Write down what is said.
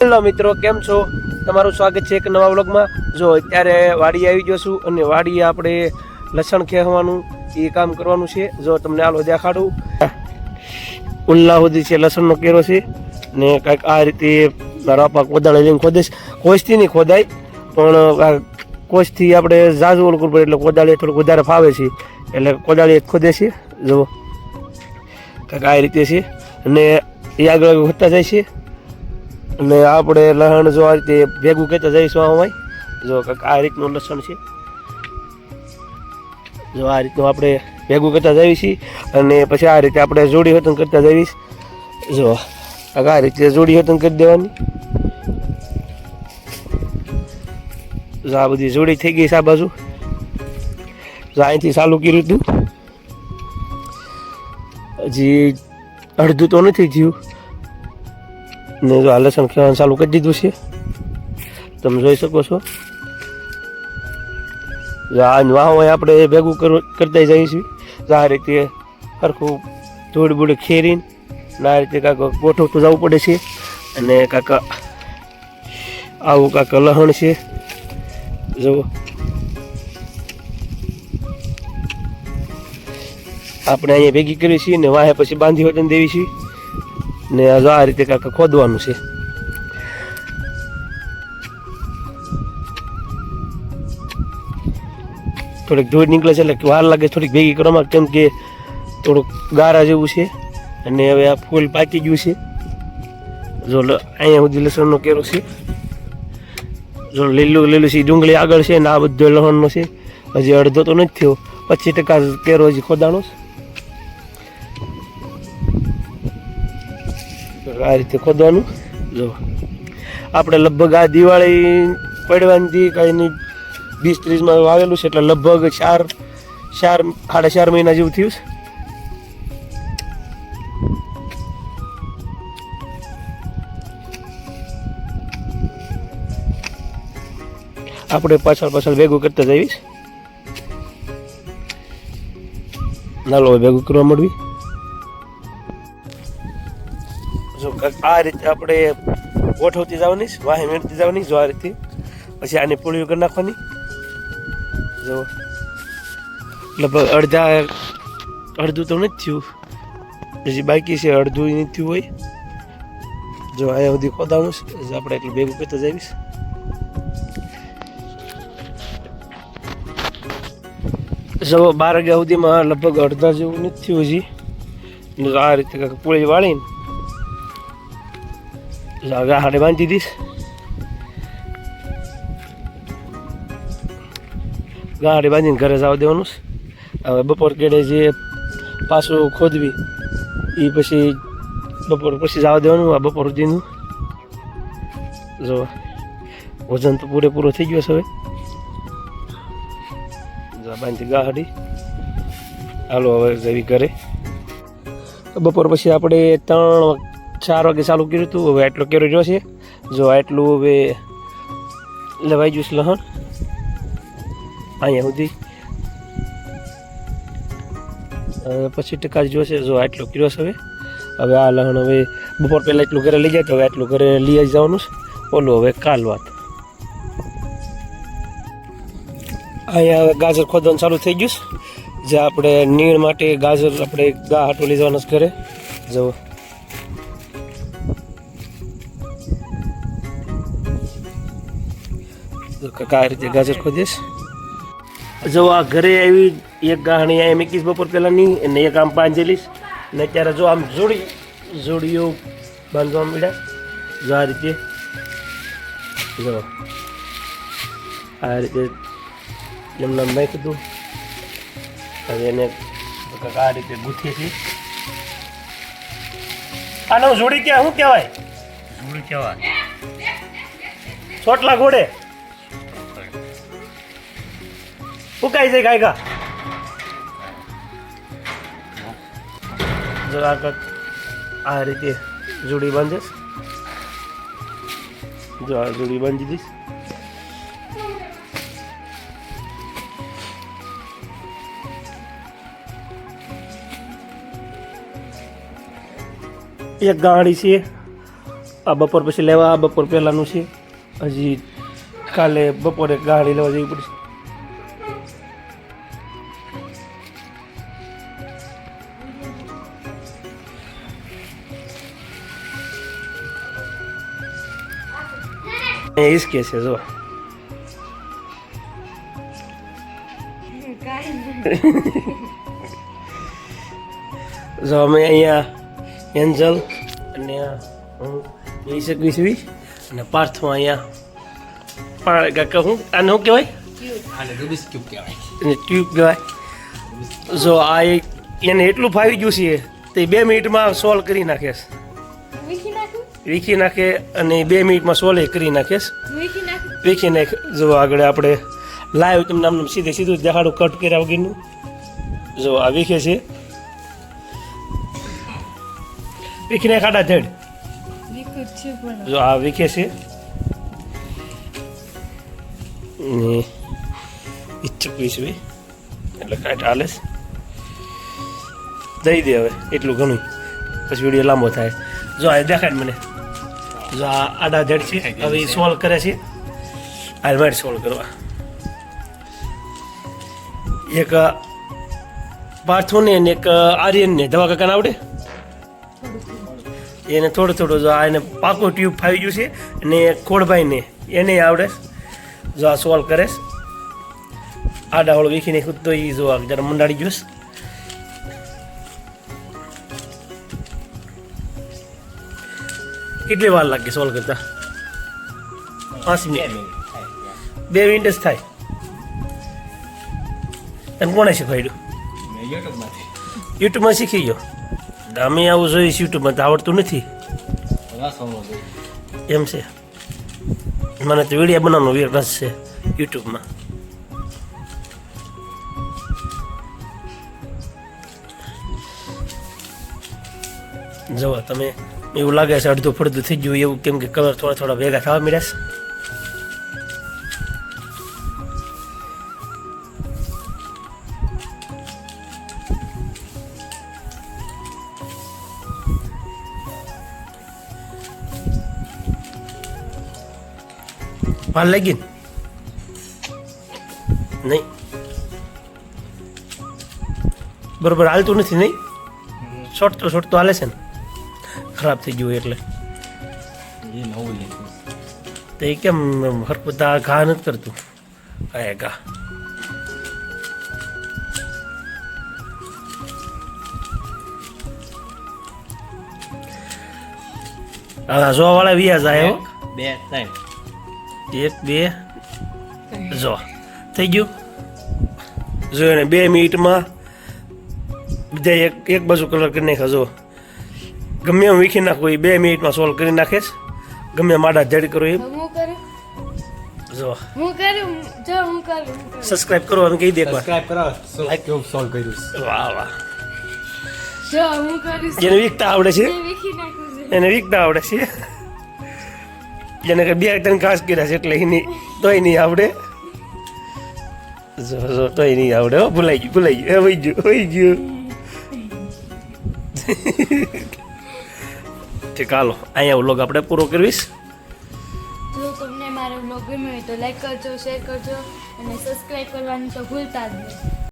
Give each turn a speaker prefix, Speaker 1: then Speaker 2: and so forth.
Speaker 1: Hello મિત્રો, કેમ છો? તમારું સ્વાગત છે એક નવા વ્લોગમાં. જો અત્યારે વાડી આવી ગયો છું અને વાડીએ આપણે લસણ ખેવાનું એ કામ કરવાનું છે. જો તમને આલો દેખાડું. ઉલ્લા સુધી છે લસણનો કેરો છે ને કાંઈક આ રીતે રાપા કોદાળે લઈને ખોદીશ. કોચથી નહીં ખોદાય પણ કોચથી આપણે ઝાઝુ ઓલું કરવું પડે એટલે કોદાળી થોડુંક વધારે ફાવે છે એટલે કોદાળી ખોદે છે. જો કાંઈક આ રીતે છે અને એ આગળ વધતા જાય છે અને આપણે લસણ જો આ રીતે ભેગું કહેતા જઈશું આમાં. જો કાંઈક આ રીતનું લસણ છે. જો આ રીતનું આપણે ભેગું કરતા જઈએ છીએ અને પછી આ રીતે આપણે જોડી હતન કરતા જઈશ. જો આ રીતે જોડી હતન કરી દેવાની. જો આ બધી જોડી થઈ ગઈ છે આ બાજુ. જો અહીંથી ચાલુ કર્યું હતું, હજી અડધું તો નથી થયું ને જો આ લસણ ખેવાનું ચાલુ કરી દીધું છે, તમે જોઈ શકો છો. આ વાહ આપણે ભેગું કરતા જઈએ છીએ. આ રીતે સરખું ધૂળ બૂળ ખેરીને આ રીતે કાંક ગોઠવતું જવું પડે છે અને કાંક આવું કાંક લસણ છે. જો આપણે અહીંયા ભેગી કરીએ છીએ ને વાહે પછી બાંધી વતન દેવી છીએ ને આ રીતે કાંક ખોદવાનું છે. થોડીક ધૂળ નીકળે છે એટલે વાર લાગે થોડીક ભેગી કરવામાં, કેમ કે થોડુંક ગારા જેવું છે અને હવે આ ફૂલ પાકી ગયું છે. જો અહીંયા સુધી લસણનો કેરો છે. જો લીલું છે ડુંગળી આગળ છે ને આ બધો લસણનો છે. હજી અડધો તો નથી થયો, 25% કેરો હજી ખોદાણો છે. આ રીતે ખોદવાનું. જો આપણે લગભગ આ દિવાળી પડવાની કાંઈ 20-30 વાવેલું છે એટલે લગભગ 4.5 મહિના જેવું થયું છે. આપણે પાછળ ભેગું કરતા જઈશ. નાલો ભેગું કરવા મળવી. જો આ રીતે આપણે ગોઠવતી જવાની, વાહે મેળતી જવાની. જો આ રીતે પછી આની પૂળીઓ કરી નાખવાની. જો લગભગ અડધું તો નથી થયું, હજી બાકી છે, અડધું નથી થયું હોય. જો અહીંયા સુધી ખોદાણું છે, આપણે એટલું ભેગું કરતા જઈશ. જો 12 વાગ્યા સુધીમાં લગભગ અડધા જેવું નથી થયું હજી. આ રીતે કાંઈક પૂળી વાળીને હાડે બાંધી દઈશ. ગાડી બાંધીને ઘરે જવા દેવાનું. હવે બપોર કેડે જે પાછું ખોદવી એ પછી બપોર પછી જવા દેવાનું. આ બપોર સુધીનું જો વજન તો પૂરેપૂરો થઈ ગયો છે. હવે બાંધી ગાડી હાલો હવે જવી ઘરે. બપોર પછી આપણે 3-4 વાગે ચાલુ કર્યું હતું. હવે આટલો કેરો રહ્યો છે. જો આટલું હવે લેવાઈ ગયું છે લસણ અહીંયા સુધી. 25% જોશે. જો આટલો કર્યો છે. હવે આ લસણ હવે બપોર પહેલાં એટલું ઘરે લઈ જાય તો હવે આટલું ઘરે લઈ જ જવાનું છે. ઓલું હવે કાલ વાત. અહીંયા હવે ગાજર ખોદવાનું ચાલુ થઈ ગયું છે. જે આપણે નીણ માટે ગાજર આપણે ગા હાટું લઈ જવાનું છે ઘરે. જો આ રીતે ગાજર ખોદીશ. જો આ ઘરે આવી એક ગાહણી અહીંયા મૂકીશ બપોર પહેલાંની અને એક આમ પાંજેલીશ ને અત્યારે જો આમ જોડીઓ બાંધવા મળ્યા. જો આ રીતે જો આ રીતે એમને નાખી દઉં. હવે એને આ રીતે ગૂંથીએ છીએ. આનો જોડી ક્યાં શું કહેવાય? જોડી કહેવાય ચોટલા ઘોડે ઉકાઈ જાય ગાયકા. જો આ રીતે જોડી બાંધીશ. જો આ જોડી બાંધી દઈશ. એક ગાડી છે આ બપોર પછી લેવા, આ બપોર પહેલાંનું છે. હજી કાલે બપોરે ગાડી લેવા જવી પડશે. હિસકે છે જો. જો અમે અહીંયા એન્જલ અને હું જઈ શકીશું અને પાર્થમાં અહીંયા કાકા હું આને શું કહેવાય? ટ્યુબ કહેવાય. જો આ એને એટલું ફાવી ગયું છે તે 2 મિનિટમાં સોલ્વ કરી નાખે. વીખી નાખે અને 2 મિનિટમાં સોલ્વ કરી નાખે. વીખી નાખે. જો આગળ આપણે લાઈવ તમને આમ સીધે સીધું દેખાડું કટ કર્યા વગરનું. જો આ વીખે છે. વીખીને ખાડા ધડ. જો આ વીખે છે. ઈચ્છુક વિશ્વી એટલે કાંઈ હાલે દઈ દે હવે એટલું ઘણું, પછી વિડીયો લાંબો થાય. જો આ દેખાય મને. જો આ આડા ધડ છે. હવે એ સોલ્વ કરે છે. આ મારે સોલ્વ કરવા. એક પાર્થોને ને એક આર્યનને દવા કાકાને આવડે એને થોડું થોડું. જો આ એને પાકો ટ્યુબ ફાવી ગયું છે અને ખોડભાઈને એને આવડે. જો આ સોલ્વ કરે. આડા હોળ વીખીને ખુદ તો એ જો જરા મંડાળી ગયું. કેટલી વાર લાગે સોલ્વ કરતા? 5 મિનિટ. 2 મિનિટ જ થાય. તને કોણે શીખવાડ્યું? યુટ્યુબમાં શીખી ગયો. અમે આવું જોઈશ યુટ્યુબમાં તો આવડતું નથી એમ છે. મને તો વિડીયો બનાવવાનો રસ છે યુટ્યુબમાં. જુઓ તમે, એવું લાગે છે અડધું ફડધું થઈ ગયું એવું, કેમ કે કલર થોડા થોડા ભેગા થવા મળ્યા છે. વાર લાગી નહીં? બરોબર હાલતું નથી નહીં? છોટતો હાલે છે ને? ખરાબ થઈ ગયું એટલે તો એ કેમ હરપતા ઘા નથી કરતું? આ ઘા જોવા વાળા વ્યાજ આવ્યો. 1 2 જો થઈ ગયું. જો એને 2 મિનિટમાં બધા એક બાજુ કલર કરી નાખ્યો. જો ગમે એમ વીખી નાખો એ 2 મિનિટમાં સોલ્વ કરી નાખે. ગમે માડા ધડ કરો એ. જો સબસ્ક્રાઇબ કરો અને કહી દે સબસ્ક્રાઇબ કરો. લાઈક સોલ્વ કર્યું. વાહ વાહ. જેને વીખતા આવડે છે એને વીખતા આવડે છે. જેને કે 2-3 ઘાસ કર્યા છે એટલે એની તોય નહીં આવડે. જો તોય નહીં આવડે. ભૂલાઈ ગયું વહી ગયું. ઠીક હાલો, અહીંયા વ્લોગ આપણે પૂરો કરવીશ.
Speaker 2: જો તમને મારો વ્લોગ ગમ્યો હોય તો લાઈક કરજો, શેર કરજો અને સબસ્ક્રાઇબ કરવાનું તો ભૂલતા જ નહીં.